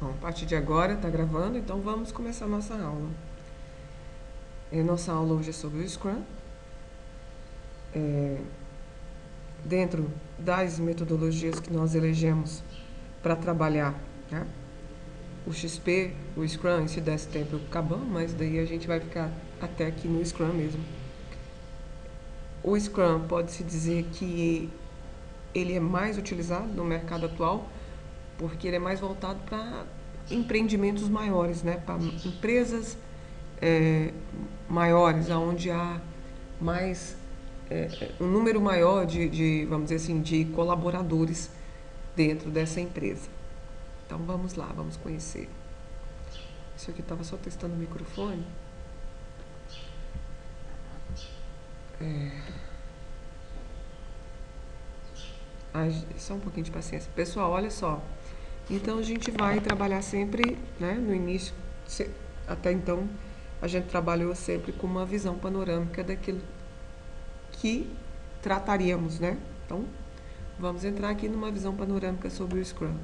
Bom, a partir de agora está gravando, então vamos começar a nossa aula. Nossa aula hoje é sobre o Scrum. Dentro das metodologias que nós elegemos para trabalhar, né? O XP, o Scrum, se desse tempo eu acabamos, mas daí a gente vai ficar até aqui no Scrum mesmo. O Scrum pode-se dizer que ele é mais utilizado no mercado atual porque ele é mais voltado para empreendimentos maiores, né? Para empresas maiores, onde há mais um número maior vamos dizer assim, de colaboradores dentro dessa empresa. Então vamos lá, vamos conhecer. Isso aqui estava só testando o microfone. Só um pouquinho de paciência. Pessoal, olha só. Então a gente vai trabalhar sempre, né, no início, até então, a gente trabalhou sempre com uma visão panorâmica daquilo que trataríamos, né? Então, vamos entrar aqui numa visão panorâmica sobre o Scrum.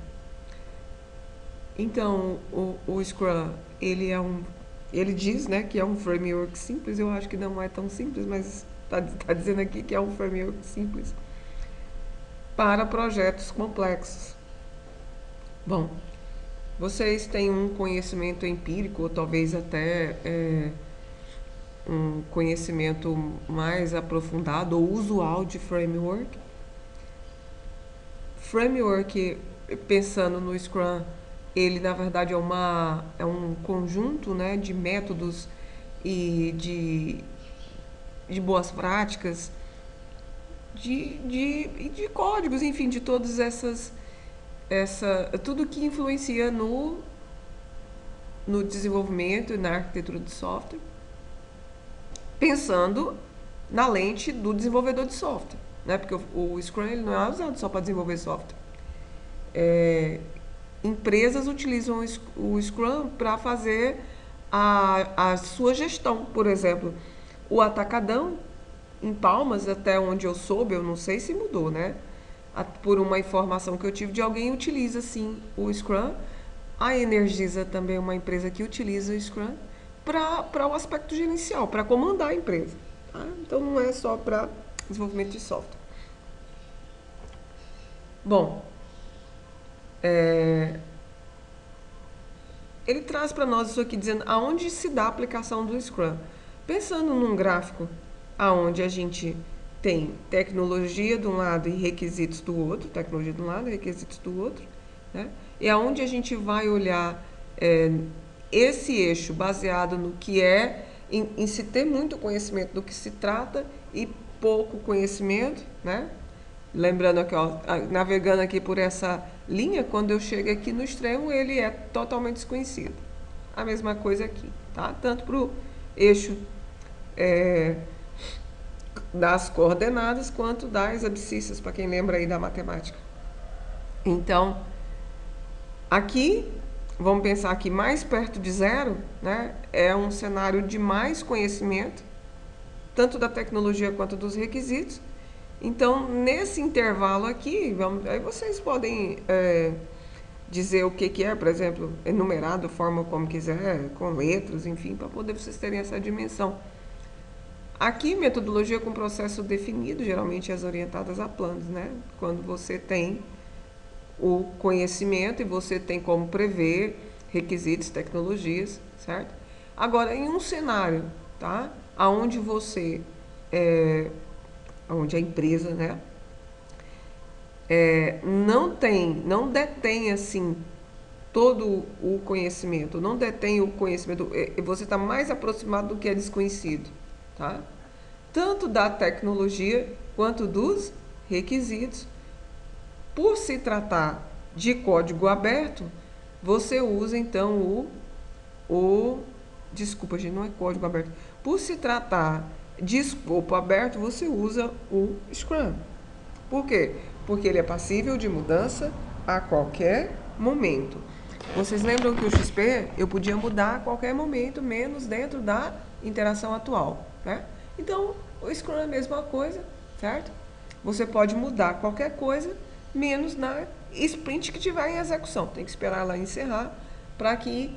Então, o Scrum, ele diz, né, que é um framework simples. Eu acho que não é tão simples, mas tá dizendo aqui que é um framework simples para projetos complexos. Bom, vocês têm um conhecimento empírico, ou talvez até um conhecimento mais aprofundado ou usual de framework. Framework, pensando no Scrum, ele na verdade é um conjunto, né, de métodos e de boas práticas, de códigos, enfim, de todas tudo que influencia no desenvolvimento e na arquitetura de software, pensando na lente do desenvolvedor de software, né? Porque o Scrum ele não é usado só para desenvolver software. Empresas utilizam o Scrum para fazer a sua gestão, por exemplo. O Atacadão, em Palmas, até onde eu soube, eu não sei se mudou, né? Por uma informação que eu tive de alguém, utiliza sim o Scrum. A Energisa também é uma empresa que utiliza o Scrum para o aspecto gerencial, para comandar a empresa. Tá? Então não é só para desenvolvimento de software. Bom, ele traz para nós isso aqui dizendo aonde se dá a aplicação do Scrum. Pensando num gráfico aonde a gente tem tecnologia de um lado e requisitos do outro, tecnologia de um lado e requisitos do outro, né? E aonde a gente vai olhar esse eixo baseado no que em se ter muito conhecimento do que se trata e pouco conhecimento, né? Lembrando aqui, ó, navegando aqui por essa linha, quando eu chego aqui no extremo, ele é totalmente desconhecido. A mesma coisa aqui, tá? Tanto para o eixo das coordenadas quanto das abscissas, para quem lembra aí da matemática. Então, aqui, vamos pensar aqui mais perto de zero, né? É um cenário de mais conhecimento, tanto da tecnologia quanto dos requisitos. Então, nesse intervalo aqui, aí vocês podem dizer o que é, por exemplo, enumerado, forma como quiser, com letras, enfim, para poder vocês terem essa dimensão. Aqui, metodologia com processo definido, geralmente as orientadas a planos, né? Quando você tem o conhecimento e você tem como prever requisitos, tecnologias, certo? Agora, em um cenário, tá? Onde você, onde a empresa, né? Não detém assim todo o conhecimento, não detém o conhecimento, você está mais aproximado do que é desconhecido, tá? Tanto da tecnologia quanto dos requisitos. Por se tratar de código aberto, você usa então desculpa, gente, não é código aberto. Por se tratar de escopo aberto, você usa o Scrum. Por quê? Porque ele é passível de mudança a qualquer momento. Vocês lembram que o XP eu podia mudar a qualquer momento, menos dentro da interação atual, né? Então, o Scrum é a mesma coisa, certo? Você pode mudar qualquer coisa, menos na sprint que tiver em execução. Tem que esperar ela encerrar para que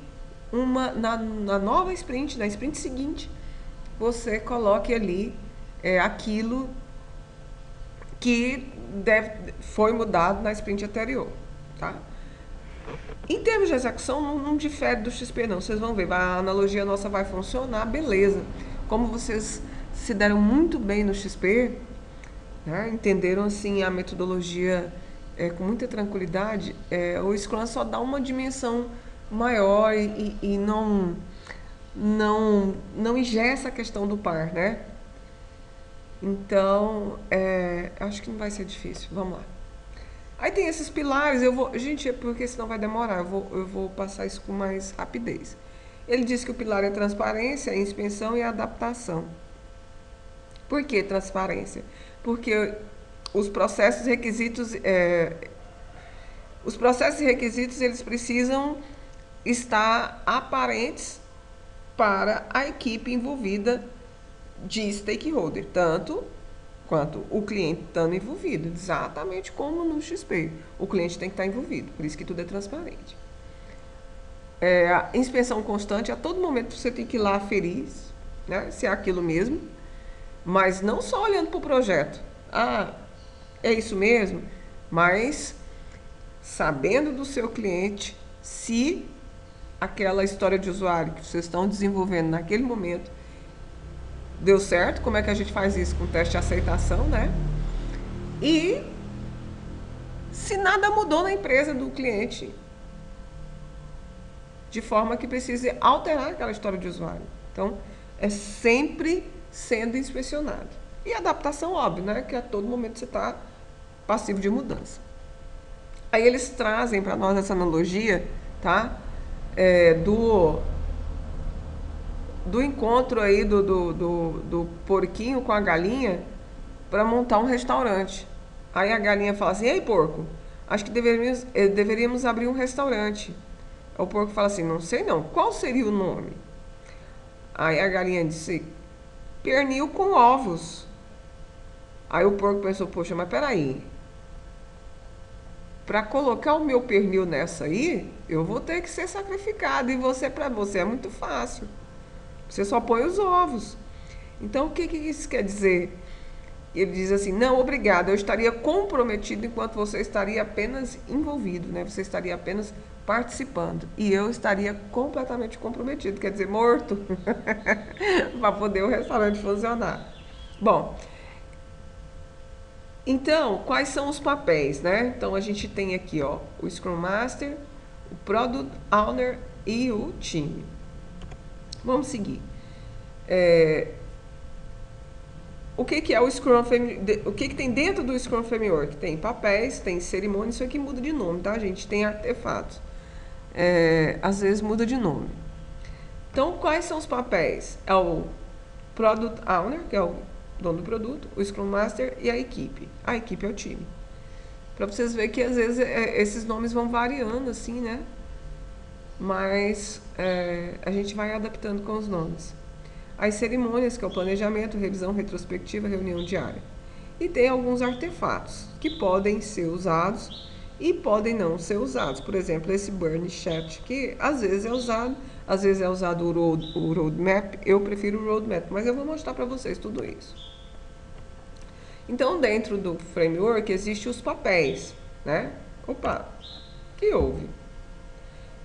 na nova sprint, na sprint seguinte, você coloque ali aquilo que foi mudado na sprint anterior, tá? Em termos de execução, não difere do XP, não. Vocês vão ver, a analogia nossa vai funcionar, beleza. Como vocês se deram muito bem no XP, né, entenderam assim a metodologia com muita tranquilidade, o Scrum só dá uma dimensão maior e não engessa a questão do par, né? Então, acho que não vai ser difícil. Vamos lá. Aí tem esses pilares, gente, porque senão vai demorar, eu vou passar isso com mais rapidez. Ele diz que o pilar é transparência, inspeção e adaptação. Por que transparência? Porque os processos e requisitos, eles precisam estar aparentes para a equipe envolvida de stakeholder, tanto quanto o cliente estando envolvido, exatamente como no XP. O cliente tem que estar envolvido, por isso que tudo é transparente. A inspeção constante, a todo momento você tem que ir lá aferir, né, se é aquilo mesmo, mas não só olhando para o projeto. É isso mesmo? Mas sabendo do seu cliente, se aquela história de usuário que vocês estão desenvolvendo naquele momento deu certo, como é que a gente faz isso com o teste de aceitação, né? E se nada mudou na empresa do cliente, de forma que precise alterar aquela história de usuário. Então, é sempre sendo inspecionado. E adaptação, óbvio, né? Que a todo momento você está passivo de mudança. Aí eles trazem para nós essa analogia, tá? Do encontro aí do porquinho com a galinha para montar um restaurante. Aí a galinha fala assim: ei, porco, acho que deveríamos abrir um restaurante. O porco fala assim: não sei não, qual seria o nome? Aí a galinha disse: pernil com ovos. Aí o porco pensou: poxa, mas peraí, para colocar o meu pernil nessa aí, eu vou ter que ser sacrificado, e para você é muito fácil. Você só põe os ovos. Então, o que isso quer dizer? Ele diz assim: não, obrigado, eu estaria comprometido enquanto você estaria apenas envolvido, né? Você estaria apenas participando. E eu estaria completamente comprometido, quer dizer, morto, para poder o restaurante funcionar. Bom, então, quais são os papéis, né? Então, a gente tem aqui, ó, o Scrum Master, o Product Owner e o time. Vamos seguir. O que é o Scrum Framework? O que tem dentro do Scrum Framework? Tem papéis, tem cerimônias, isso aqui muda de nome, tá, gente? Tem artefatos. Às vezes muda de nome. Então, quais são os papéis? É o Product Owner, que é o dono do produto, o Scrum Master e a equipe. A equipe é o time. Para vocês verem que às vezes esses nomes vão variando assim, né? Mas a gente vai adaptando com os nomes. As cerimônias, que é o planejamento, revisão retrospectiva, reunião diária. E tem alguns artefatos que podem ser usados e podem não ser usados. Por exemplo, esse Burn Chat, que às vezes é usado o Roadmap. Eu prefiro o Roadmap, mas eu vou mostrar para vocês tudo isso. Então, dentro do framework, existem os papéis, né? Opa, que houve?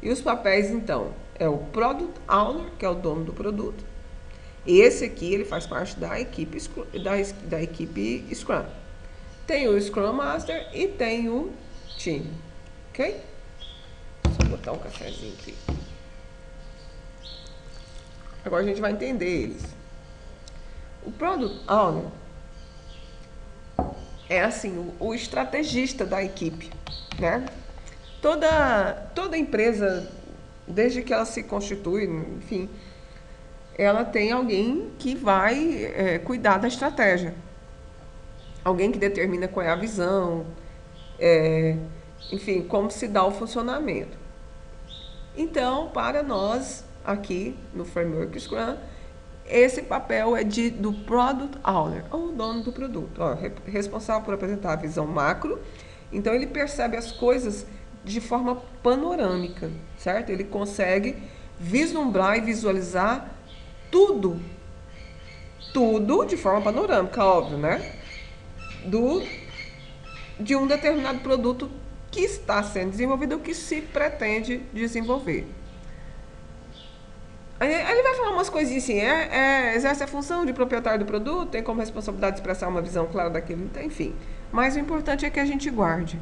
E os papéis, então, é o Product Owner, que é o dono do produto. Esse aqui, ele faz parte da equipe Scrum. Tem o Scrum Master e tem o time, ok? Só botar um cafezinho aqui. Agora a gente vai entender eles. O Product Owner é assim, o estrategista da equipe, né? Toda empresa, desde que ela se constitui, enfim, ela tem alguém que vai cuidar da estratégia. Alguém que determina qual é a visão, enfim, como se dá o funcionamento. Então, para nós, aqui no Framework Scrum, esse papel é do Product Owner, ou dono do produto, responsável por apresentar a visão macro Então ele percebe as coisas de forma panorâmica, certo? Ele consegue vislumbrar e visualizar tudo de forma panorâmica, óbvio, né? De um determinado produto que está sendo desenvolvido ou que se pretende desenvolver. Aí ele vai falar umas coisinhas assim, exerce a função de proprietário do produto, tem como responsabilidade expressar uma visão clara daquilo, enfim. Mas o importante é que a gente guarde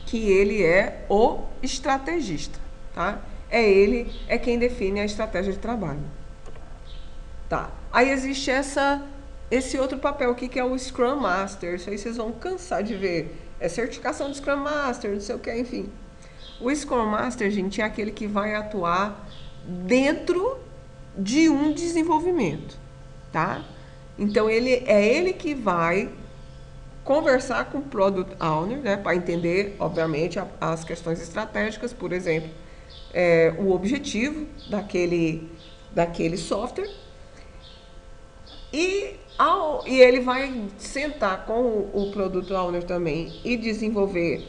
que ele é o estrategista, tá? É quem define a estratégia de trabalho. Tá. Aí existe esse outro papel aqui que é o Scrum Master. Isso aí vocês vão cansar de ver. É certificação de Scrum Master, não sei o que, enfim. O Scrum Master, gente, é aquele que vai atuar dentro de um desenvolvimento, tá? Então, ele que vai conversar com o Product Owner, né, para entender, obviamente, as questões estratégicas, por exemplo, o objetivo daquele software. E ele vai sentar com o Product Owner também e desenvolver,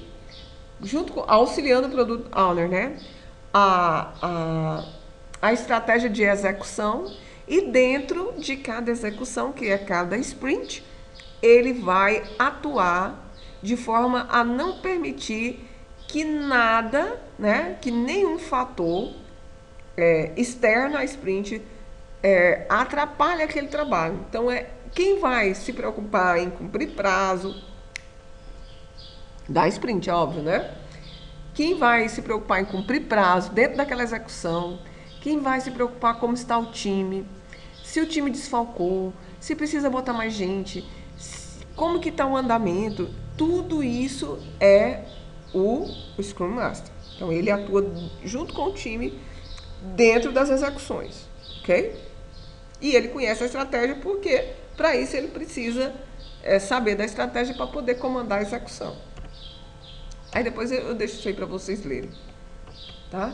auxiliando o Product Owner, né, a estratégia de execução, e dentro de cada execução, que é cada sprint, ele vai atuar de forma a não permitir que nada, né, que nenhum fator externo à sprint atrapalhe aquele trabalho. Então, quem vai se preocupar em cumprir prazo da sprint, óbvio, né? Quem vai se preocupar em cumprir prazo dentro daquela execução? Quem vai se preocupar como está o time? Se o time desfalcou? Se precisa botar mais gente? Como que está o andamento? Tudo isso é o Scrum Master. Então, ele atua junto com o time dentro das execuções, ok? E ele conhece a estratégia porque, para isso, ele precisa saber da estratégia para poder comandar a execução. Aí depois eu deixo isso aí para vocês lerem, tá?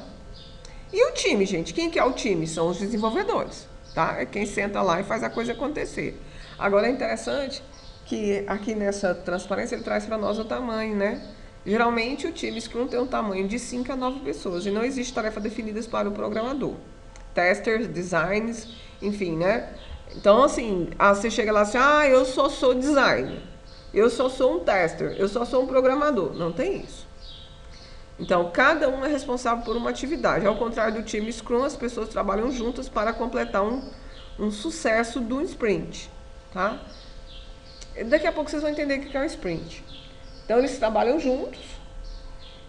E o time, gente? Quem que é o time? São os desenvolvedores, tá? É quem senta lá e faz a coisa acontecer. Agora, é interessante que aqui nessa transparência ele traz para nós o tamanho, né? Geralmente o time Scrum tem um tamanho de 5 a 9 pessoas e não existe tarefa definidas para o programador. Testers, designs, enfim, né? Então, assim, você chega lá assim, eu só sou designer, eu só sou um tester, eu só sou um programador. Não tem isso. Então, cada um é responsável por uma atividade. Ao contrário do time Scrum, as pessoas trabalham juntas para completar um sucesso do sprint, tá? Daqui a pouco vocês vão entender o que é um sprint. Então, eles trabalham juntos.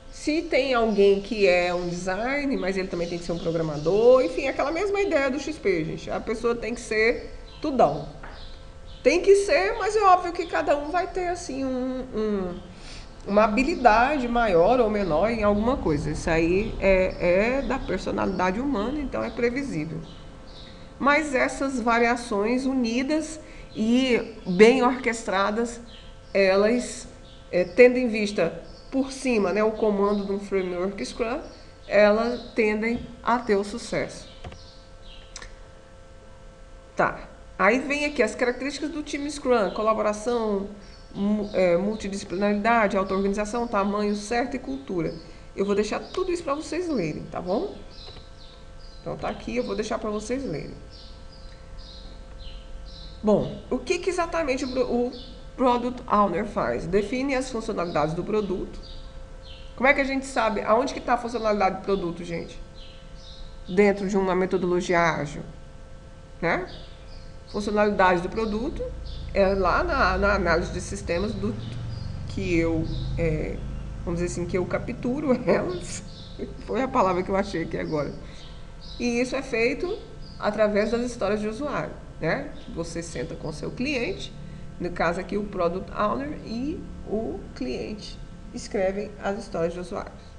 Se tem alguém que é um design, mas ele também tem que ser um programador, enfim, aquela mesma ideia do XP, gente. A pessoa tem que ser tudão. Tem que ser, mas é óbvio que cada um vai ter, assim, uma habilidade maior ou menor em alguma coisa. Isso aí é da personalidade humana, então é previsível. Mas essas variações unidas e bem orquestradas, elas, tendo em vista por cima, né, o comando de um framework Scrum, elas tendem a ter o sucesso. Tá. Aí vem aqui as características do time Scrum: colaboração, multidisciplinaridade, auto-organização, tamanho certo e cultura. Eu vou deixar tudo isso para vocês lerem, tá bom? Então tá aqui, eu vou deixar para vocês lerem. Bom, o que exatamente o Product Owner faz? Define as funcionalidades do produto. Como é que a gente sabe aonde que está a funcionalidade do produto, gente? Dentro de uma metodologia ágil, né? Funcionalidade do produto é lá na análise de sistemas que eu, vamos dizer assim, que eu capturo elas. Foi a palavra que eu achei aqui agora. E isso é feito através das histórias de usuário, né? Você senta com o seu cliente, no caso aqui o Product Owner e o cliente escrevem as histórias de usuários.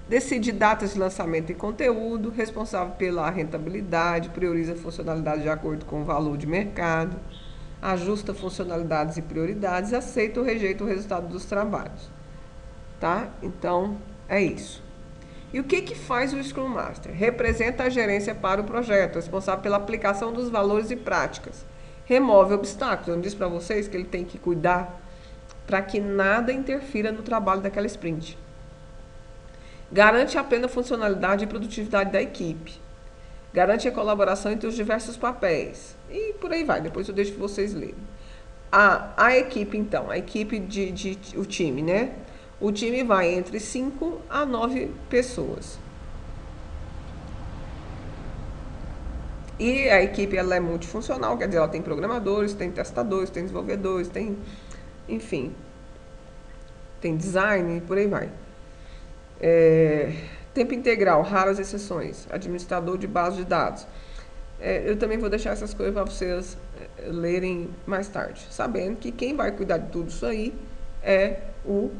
Decide datas de lançamento e conteúdo, responsável pela rentabilidade, prioriza funcionalidades de acordo com o valor de mercado, ajusta funcionalidades e prioridades, aceita ou rejeita o resultado dos trabalhos. Tá? Então, é isso. E o que faz o Scrum Master? Representa a gerência para o projeto, responsável pela aplicação dos valores e práticas. Remove obstáculos. Eu disse para vocês que ele tem que cuidar para que nada interfira no trabalho daquela sprint. Garante a plena funcionalidade e produtividade da equipe. Garante a colaboração entre os diversos papéis. E por aí vai, depois eu deixo para vocês lerem. A equipe, então, a equipe o time, né? O time vai entre 5 a 9 pessoas. E a equipe ela é multifuncional, quer dizer, ela tem programadores, tem testadores, tem desenvolvedores, tem, enfim, tem design, por aí vai. Tempo integral, raras exceções. Administrador de base de dados. Eu também vou deixar essas coisas para vocês lerem mais tarde, sabendo que quem vai cuidar de tudo isso aí é o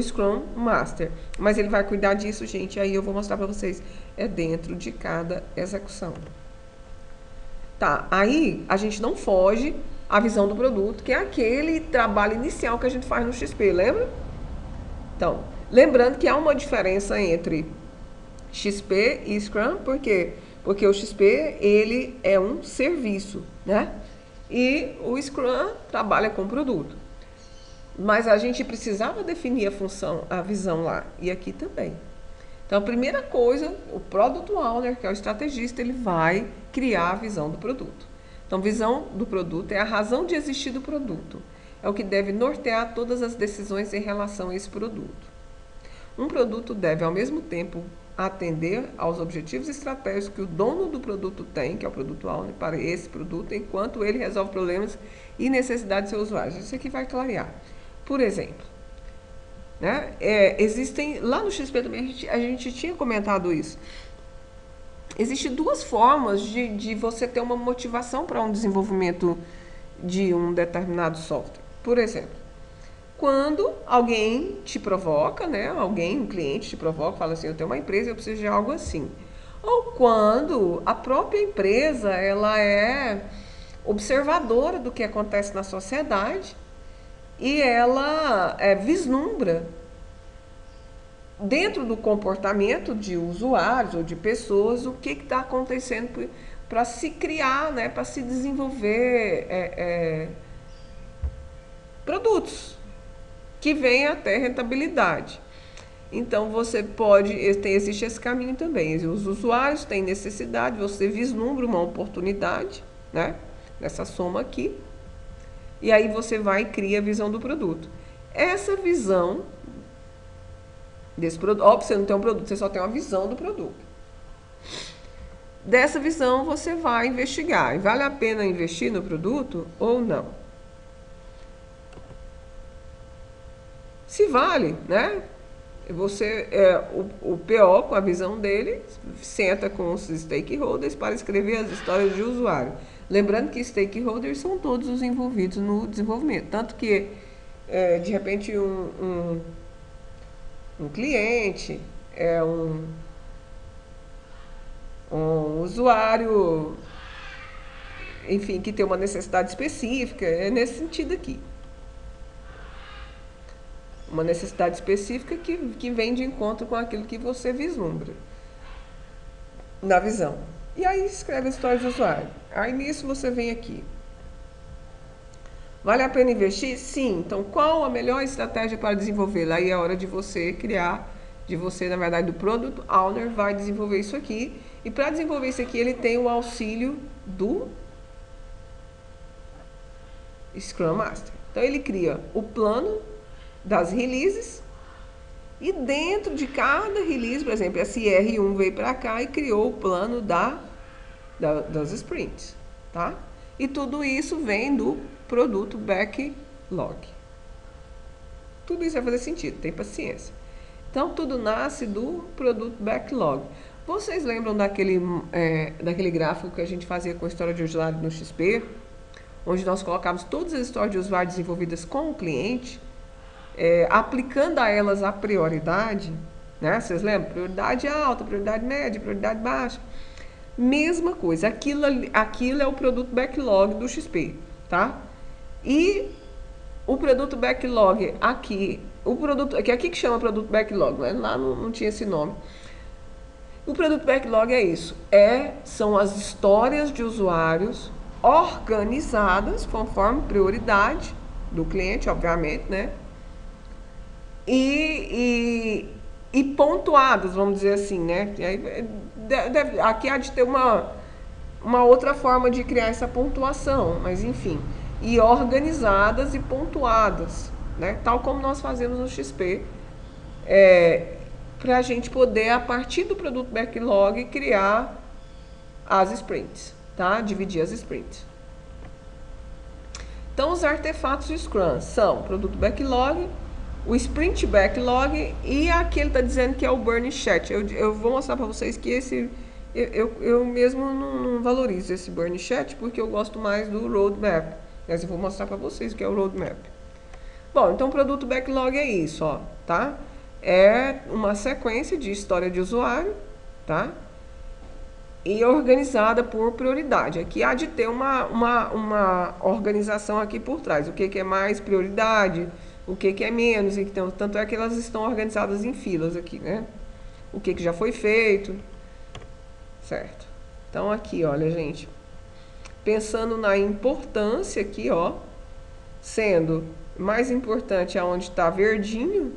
Scrum Master. Mas ele vai cuidar disso, gente, aí eu vou mostrar para vocês. É dentro de cada execução. Tá, aí a gente não foge à visão do produto, que é aquele trabalho inicial que a gente faz no XP, lembra? Então, lembrando que há uma diferença entre XP e Scrum, por quê? Porque o XP, ele é um serviço, né? E o Scrum trabalha com produto. Mas a gente precisava definir a função, a visão lá, e aqui também. Então, a primeira coisa, o Product Owner, que é o estrategista, ele vai criar a visão do produto. Então, visão do produto é a razão de existir do produto. É o que deve nortear todas as decisões em relação a esse produto. Um produto deve, ao mesmo tempo, atender aos objetivos estratégicos que o dono do produto tem, que é o Product Owner, para esse produto, enquanto ele resolve problemas e necessidades de seus usuários. Isso aqui vai clarear. Por exemplo, né? Existem, lá no XP também a gente tinha comentado isso. Existem duas formas de você ter uma motivação para um desenvolvimento de um determinado software. Por exemplo, quando alguém te provoca, né? Um cliente te provoca, fala assim, eu tenho uma empresa, eu preciso de algo assim. Ou quando a própria empresa ela é observadora do que acontece na sociedade e ela vislumbra dentro do comportamento de usuários ou de pessoas o que está acontecendo para se criar, né, para se desenvolver produtos que venham até rentabilidade. Então você existe esse caminho também. Os usuários têm necessidade, você vislumbra uma oportunidade, né, nessa soma aqui, e aí você vai e cria a visão do produto. Essa visão desse produto, óbvio, você não tem um produto, você só tem uma visão do produto. Dessa visão você vai investigar. E vale a pena investir no produto ou não? Se vale, né? Você, o PO, com a visão dele, senta com os stakeholders para escrever as histórias de usuário. Lembrando que stakeholders são todos os envolvidos no desenvolvimento. Tanto que, de repente, um cliente, um usuário, enfim, que tem uma necessidade específica, é nesse sentido aqui. Uma necessidade específica que vem de encontro com aquilo que você vislumbra na visão. E aí escreve a história do usuário. Aí nisso você vem aqui. Vale a pena investir? Sim. Então, qual a melhor estratégia para desenvolvê-la? Aí é a hora de você criar, na verdade, do Product Owner vai desenvolver isso aqui. E para desenvolver isso aqui, ele tem o auxílio do Scrum Master. Então, ele cria o plano das releases e dentro de cada release, por exemplo, a CR1 veio para cá e criou o plano das sprints, tá? E tudo isso vem do produto backlog. Tudo isso vai fazer sentido, tem paciência. Então, tudo nasce do produto backlog. Vocês lembram daquele gráfico que a gente fazia com a história de usuário no XP? Onde nós colocávamos todas as histórias de usuário desenvolvidas com o cliente, aplicando a elas a prioridade, né? Vocês lembram? Prioridade alta, prioridade média, prioridade baixa. Mesma coisa, aquilo é o produto backlog do XP, tá? E o produto backlog aqui, aqui que chama produto backlog, né? Lá não tinha esse nome. O produto backlog é isso, são as histórias de usuários organizadas conforme prioridade, do cliente, obviamente, né? E pontuadas, vamos dizer assim, né? Aqui há de ter uma outra forma de criar essa pontuação, mas enfim. E organizadas e pontuadas, né? Tal como nós fazemos no XP, para a gente poder, a partir do produto backlog, criar as sprints, tá? Dividir as sprints. Então, os artefatos do Scrum são o produto backlog, o sprint backlog e aqui ele está dizendo que é o burn chat. Eu vou mostrar para vocês que esse eu mesmo não valorizo esse burn chat porque eu gosto mais do roadmap. Mas eu vou mostrar para vocês o que é o roadmap. Bom, então o produto backlog é isso, ó, tá? É uma sequência de história de usuário, tá? E organizada por prioridade. Aqui há de ter uma organização aqui por trás. O que é mais prioridade, o que é menos. Então, tanto é que elas estão organizadas em filas aqui, né? O que já foi feito, certo? Então, aqui, olha, gente, pensando na importância aqui, ó, sendo mais importante aonde está verdinho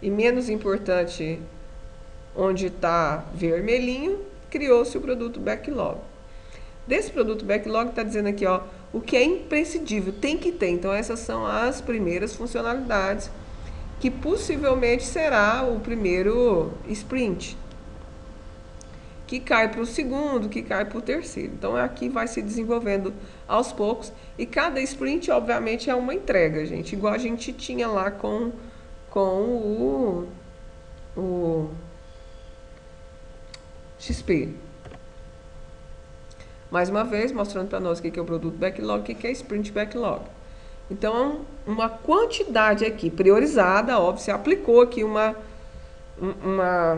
e menos importante onde está vermelhinho, criou-se o produto backlog. Desse produto backlog está dizendo aqui, ó, o que é imprescindível, tem que ter. Então essas são as primeiras funcionalidades que possivelmente será o primeiro sprint, que cai para o segundo, que cai para o terceiro. Então aqui vai se desenvolvendo aos poucos e cada sprint obviamente é uma entrega, gente, igual a gente tinha lá com o XP. Mais uma vez, mostrando para nós o que é o produto backlog, o que é sprint backlog. Então, uma quantidade aqui priorizada, óbvio, você aplicou aqui uma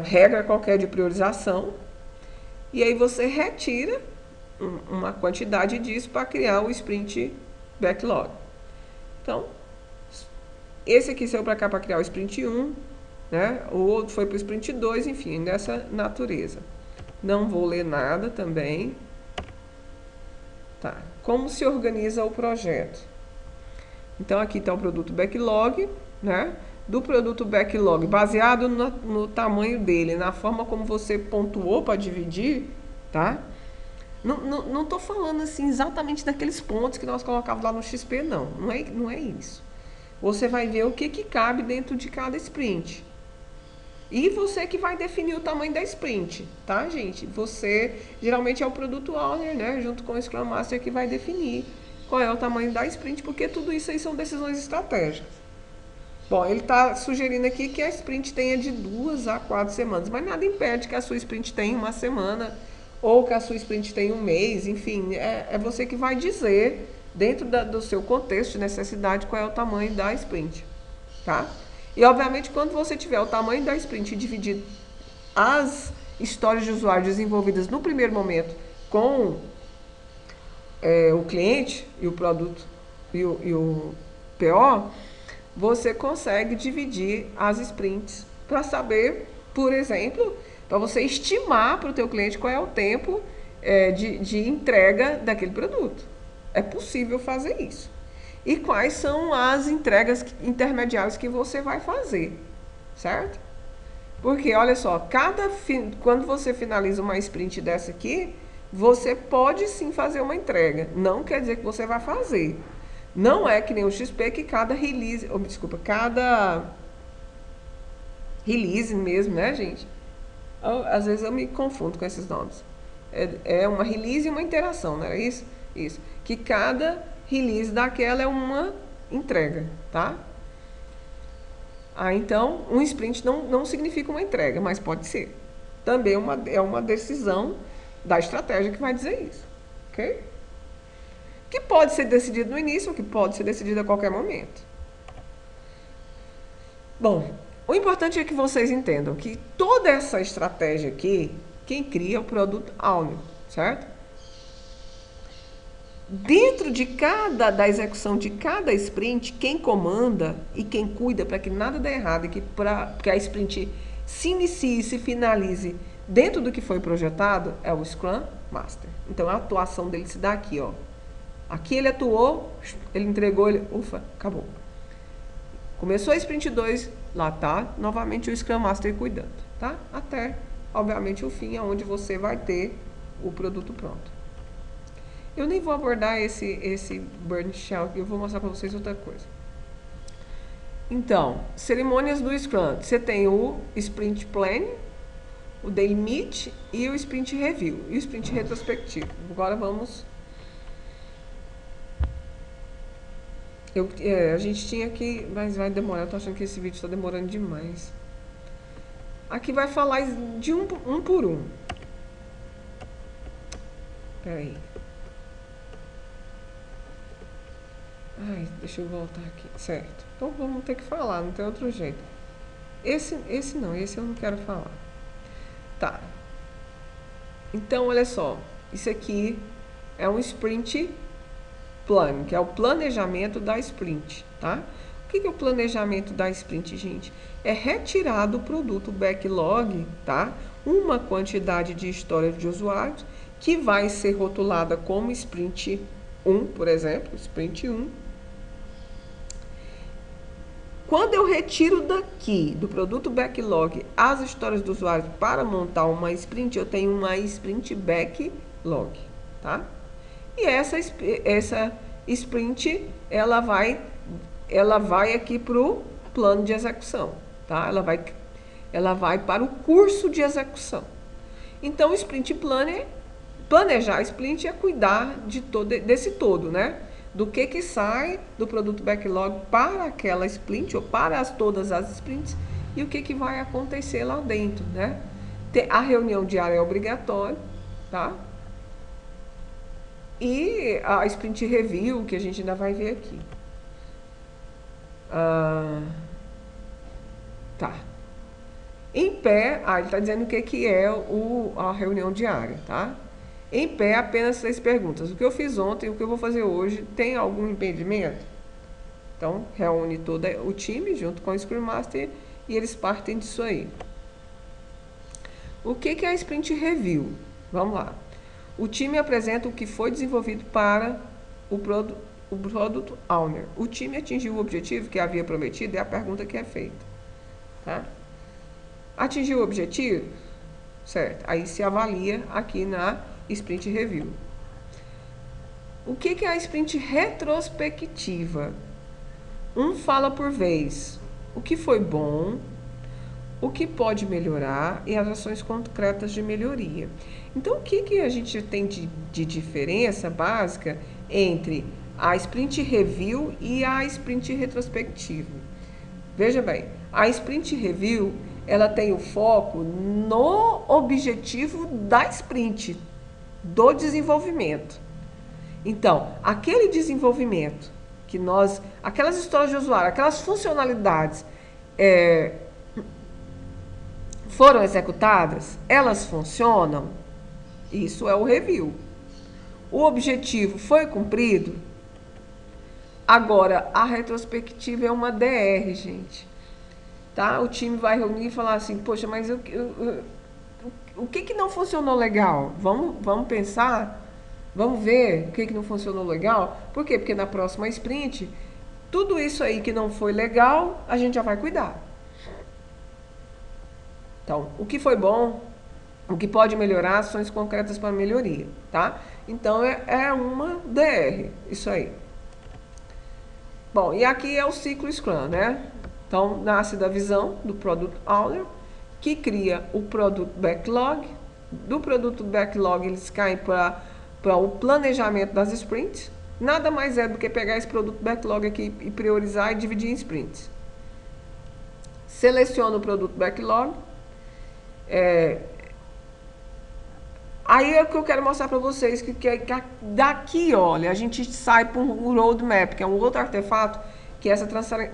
regra qualquer de priorização, e aí você retira uma quantidade disso para criar o sprint backlog. Então, esse aqui saiu para cá para criar o sprint 1, né? O outro foi para o sprint 2, enfim, dessa natureza. Não vou ler nada também. Tá. Como se organiza o projeto? Então, aqui está o produto backlog, né? Do produto backlog, baseado no tamanho dele, na forma como você pontuou para dividir, tá? Não estou falando assim exatamente daqueles pontos que nós colocávamos lá no XP, não. Não é isso. Você vai ver o que cabe dentro de cada sprint. E você que vai definir o tamanho da sprint, tá, gente? Você, geralmente é o Product Owner, né, junto com o Scrum Master, que vai definir qual é o tamanho da sprint, porque tudo isso aí são decisões estratégicas. Bom, ele está sugerindo aqui que a sprint tenha de 2 a 4 semanas, mas nada impede que a sua sprint tenha uma semana, ou que a sua sprint tenha um mês, enfim, é você que vai dizer, dentro do seu contexto de necessidade, qual é o tamanho da sprint, tá? E, obviamente, quando você tiver o tamanho da sprint e dividir as histórias de usuário desenvolvidas no primeiro momento com o cliente e o produto e o PO, você consegue dividir as sprints para saber, por exemplo, para você estimar para o teu cliente qual é o tempo de entrega daquele produto. É possível fazer isso. E quais são as entregas intermediárias que você vai fazer, certo? Porque, olha só, quando você finaliza uma sprint dessa aqui, você pode sim fazer uma entrega. Não quer dizer que você vai fazer. Não é que nem o XP que cada release, cada release mesmo, né, gente? Às vezes eu me confundo com esses nomes. É uma release e uma interação, não era isso? Isso. Que cada release daquela é uma entrega, tá? Então, um sprint não significa uma entrega, mas pode ser. Também é uma decisão da estratégia que vai dizer isso, ok? Que pode ser decidido no início ou que pode ser decidido a qualquer momento. Bom, o importante é que vocês entendam que toda essa estratégia aqui, quem cria é o Product Owner, certo? Dentro da execução de cada sprint, quem comanda e quem cuida para que nada dê errado e que a sprint se inicie e se finalize dentro do que foi projetado é o Scrum Master. Então, a atuação dele se dá aqui, ó. Aqui ele atuou, ele entregou, ufa, acabou. Começou a sprint 2, lá tá novamente o Scrum Master cuidando, tá? Até, obviamente, o fim, onde você vai ter o produto pronto. Eu nem vou abordar esse Burn Shell, eu vou mostrar para vocês outra coisa. Então, cerimônias do Scrum. Você tem o Sprint Plan, o Daily Meet e o Sprint Review e o Sprint Retrospectivo. Agora vamos... a gente tinha que... Mas vai demorar, eu tô achando que esse vídeo está demorando demais. Aqui vai falar de um por um. Peraí. Ai, deixa eu voltar aqui. Certo. Então vamos ter que falar, não tem outro jeito. Esse eu não quero falar. Tá. Então, olha só. Isso aqui é um Sprint Plan, que é o planejamento da sprint, tá? O que é o planejamento da sprint, gente? É retirar do produto backlog, tá? Uma quantidade de histórias de usuários que vai ser rotulada como sprint 1, por exemplo, sprint 1. Quando eu retiro daqui, do produto backlog, as histórias do usuário para montar uma sprint, eu tenho uma sprint backlog, tá? E essa sprint, ela vai aqui para o plano de execução, tá? Ela vai para o curso de execução. Então, o sprint planner, planejar a sprint é cuidar desse todo, né? Do que sai do produto backlog para aquela sprint ou para todas as sprints e o que vai acontecer lá dentro, né? A reunião diária é obrigatória, tá? E a sprint review, que a gente ainda vai ver aqui. Tá. Em pé, ele está dizendo o que é a reunião diária, tá? Em pé, apenas 3 perguntas. O que eu fiz ontem, o que eu vou fazer hoje, tem algum impedimento? Então, reúne todo o time junto com o Scrum Master e eles partem disso aí. O que é a sprint review? Vamos lá. O time apresenta o que foi desenvolvido para o Product Owner. O time atingiu o objetivo que havia prometido? É a pergunta que é feita. Tá? Atingiu o objetivo? Certo. Aí se avalia aqui na Sprint Review. O que é a Sprint Retrospectiva? Um fala por vez o que foi bom, o que pode melhorar e as ações concretas de melhoria. Então, o que a gente tem de diferença básica entre a Sprint Review e a Sprint Retrospectiva? Veja bem, a Sprint Review, ela tem o foco no objetivo da sprint, do desenvolvimento. Então, aquele desenvolvimento que aquelas histórias de usuário, aquelas funcionalidades foram executadas, elas funcionam, isso é o review. O objetivo foi cumprido? Agora, a retrospectiva é uma DR, gente. Tá? O time vai reunir e falar assim, poxa, mas o que não funcionou legal? Vamos pensar, vamos ver o que não funcionou legal. Por quê? Porque na próxima sprint, tudo isso aí que não foi legal, a gente já vai cuidar. Então, o que foi bom, o que pode melhorar, ações concretas para melhoria, tá? Então, é uma DR, isso aí. Bom, e aqui é o ciclo Scrum, né? Então, nasce da visão do Product Owner, que cria o Product Backlog. Do Product Backlog, eles caem para o planejamento das sprints. Nada mais é do que pegar esse Product Backlog aqui e priorizar e dividir em sprints. Seleciona o Product Backlog. Aí é o que eu quero mostrar para vocês, que daqui, olha, a gente sai para um roadmap, que é um outro artefato que essa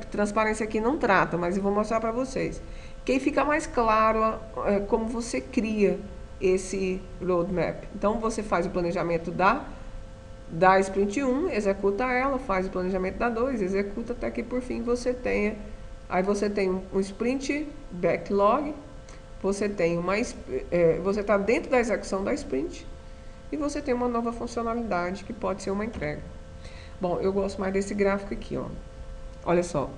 transparência aqui não trata, mas eu vou mostrar para vocês. Que aí fica mais claro como você cria esse roadmap. Então, você faz o planejamento da sprint 1, executa ela, faz o planejamento da 2, executa até que por fim você tenha... Aí você tem um sprint backlog, você tem você está dentro da execução da sprint e você tem uma nova funcionalidade que pode ser uma entrega. Bom, eu gosto mais desse gráfico aqui, ó. Olha só.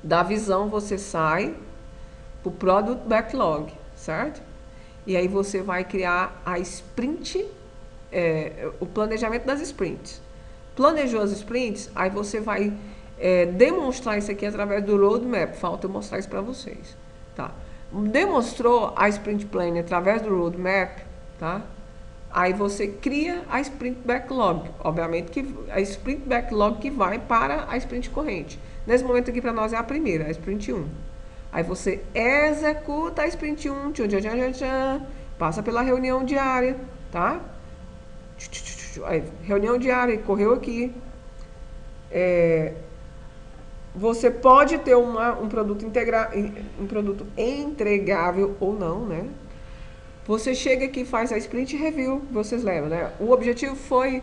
Da visão você sai pro Product Backlog, certo? E aí você vai criar a sprint, o planejamento das sprints. Planejou as sprints, aí você vai demonstrar isso aqui através do roadmap. Falta eu mostrar isso para vocês, tá? Demonstrou a sprint plan através do roadmap, tá? Aí você cria a sprint backlog. Obviamente que a sprint backlog que vai para a sprint corrente. Nesse momento aqui para nós é a primeira, a sprint 1. Aí você executa a sprint 1, passa pela reunião diária, tá? Aí, reunião diária, correu aqui. Você pode ter um produto entregável ou não, né? Você chega aqui e faz a sprint review, vocês lembram, né? O objetivo foi...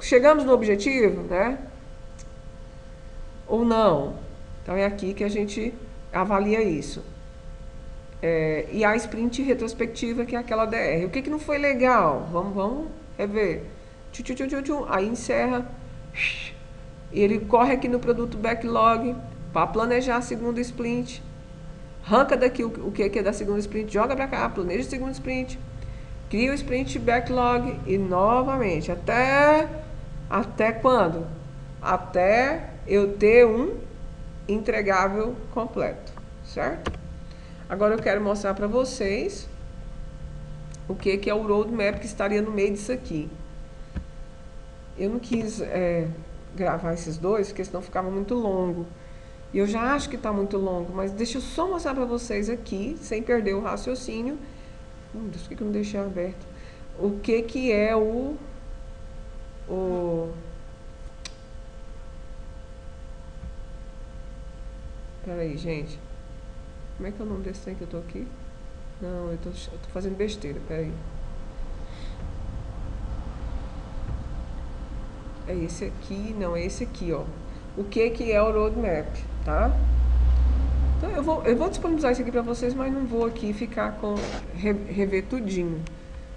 chegamos no objetivo, né? Ou não. Então é aqui que a gente avalia isso. E a sprint retrospectiva, que é aquela DR. O que não foi legal? Vamos rever. Aí encerra. E ele corre aqui no produto backlog para planejar a segunda sprint. Arranca daqui o que é da segunda sprint, joga para cá, planeja a segunda sprint. Cria o sprint backlog e novamente. Até quando? Até eu ter um entregável completo, certo? Agora eu quero mostrar para vocês o que é o roadmap que estaria no meio disso aqui. Eu não quis gravar esses dois, porque senão ficava muito longo. E eu já acho que está muito longo, mas deixa eu só mostrar para vocês aqui, sem perder o raciocínio. Deus, por que eu não deixei aberto? O que é Peraí, gente. Como é que é o nome desse trem que eu tô aqui? Não, eu tô fazendo besteira, peraí. É esse aqui, não, é esse aqui, ó. O que é o roadmap, tá? Então eu vou disponibilizar isso aqui pra vocês, mas não vou aqui ficar com rever tudinho.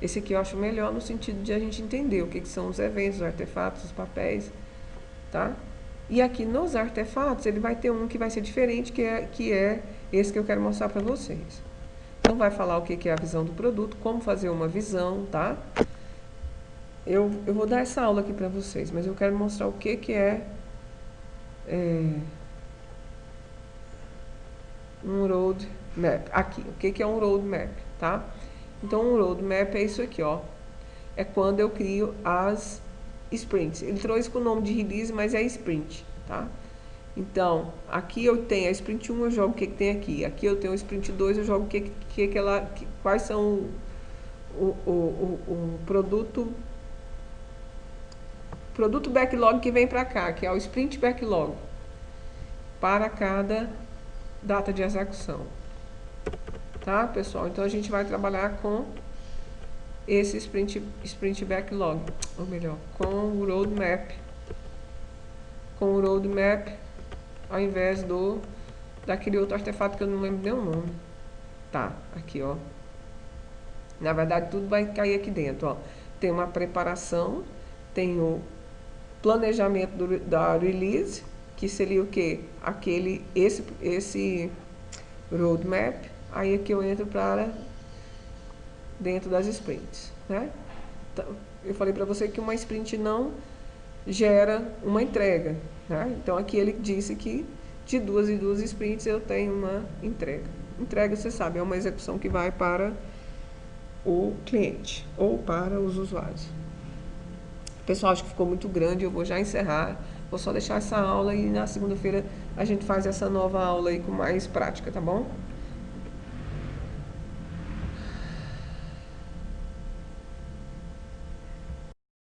Esse aqui eu acho melhor no sentido de a gente entender o que são os eventos, os artefatos, os papéis, tá? E aqui nos artefatos ele vai ter um que vai ser diferente, que é esse que eu quero mostrar pra vocês. Então vai falar o que é a visão do produto, como fazer uma visão, tá? Eu vou dar essa aula aqui pra vocês, mas eu quero mostrar o que é um roadmap. Aqui, o que é um roadmap, tá? Então, um roadmap é isso aqui, ó. É quando eu crio as sprints. Ele trouxe com o nome de release, mas é sprint, tá? Então, aqui eu tenho a sprint 1, eu jogo o que tem aqui. Aqui eu tenho a sprint 2, eu jogo quais são o produto backlog que vem para cá, que é o sprint backlog, para cada data de execução. Tá, pessoal? Então a gente vai trabalhar com esse sprint backlog, ou melhor, com o roadmap. Com o roadmap, ao invés daquele outro artefato que eu não lembro nem o nome. Tá, aqui, ó. Na verdade, tudo vai cair aqui dentro, ó. Tem uma preparação, tem o planejamento da release, que seria o quê? Esse roadmap. Aí aqui eu entro para dentro das sprints, né? Então, eu falei para você que uma sprint não gera uma entrega, né? Então aqui ele disse que de 2 em 2 sprints eu tenho uma entrega. Entrega, você sabe, é uma execução que vai para o cliente ou para os usuários. Pessoal, acho que ficou muito grande, eu vou já encerrar. Vou só deixar essa aula e na segunda-feira a gente faz essa nova aula aí com mais prática, tá bom?